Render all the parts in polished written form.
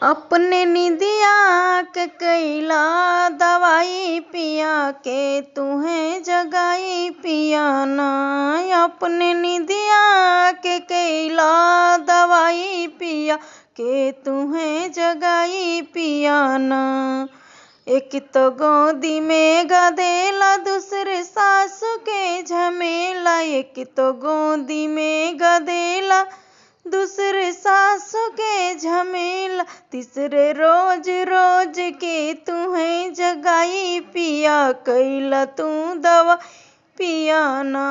अपने निदिया के कैला दवाई पिया के तुम्हें जगाई पियाना। अपने निदिया के कैला दवाई पिया के तुम्हें जगाई पियाना। एक तो गोदी में गदेला दूसरे सासू के झमेला। एक तो गोदी में गदेला दूसरे सासू के झमेला। तीसरे रोज रोज के तुम्हें जगाई पिया कैला तू दवा पियाना।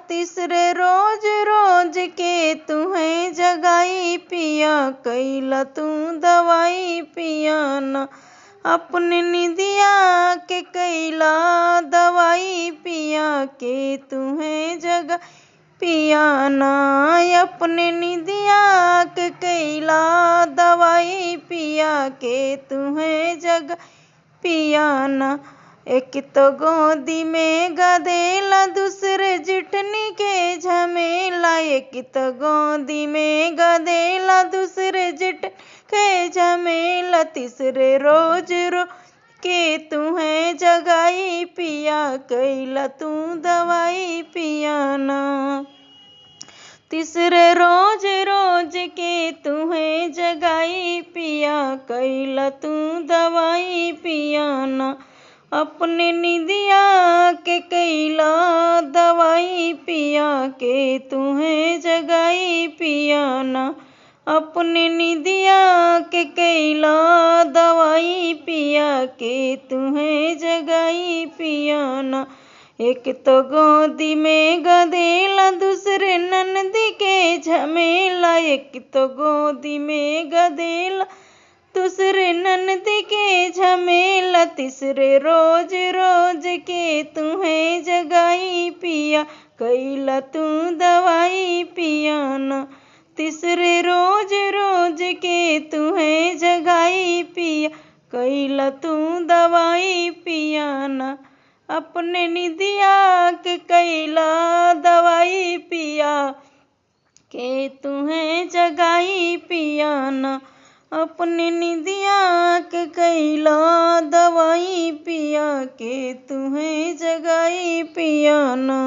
तीसरे रोज रोज के तुम्हें जगाई पिया कैला तू दवाई पियाना। अपने निदिया के कैला दवाई पिया के तुम्हें जगा पियाना। अपने निदिया के कैला दवाई पिया के तुम्हें जगा पियाना। एक तो गोदी में गदेला दूसरे जिठनी के झमेला। एक तो गोदी में गदेला दूसरे जिठ के झमेला। तीसरे रोज रो के तुम्हें जगाई पिया कैला तू दवाई पियाना। तीसरे रोज रोज के तुम्हें जगाई पिया कैला तू दवाई पियाना। अपने निदिया के कैला दवाई पिया के तुम्हें जगाई पियाना। अपने निदिया के कैला दवाई पिया के तुम्हें जगाई पियाना। एक तो गोदी में गदेला दूसरे ननदी के झमेला। एक तो गोदी में गदेला दूसरे ननदी के झमेला। तीसरे रोज रोज के तुम्हें जगाई पिया कैला तू दवाई पियाना। तीसरे रोज रोज के तुम्हें जगाई पिया कैला तू दवाई पियाना। अपने निदिया के कैला दवाई पिया के तुम्हें जगाई पियाना। अपने निदिया के कैला दवाई पिया के तुम्हें जगाई पियाना।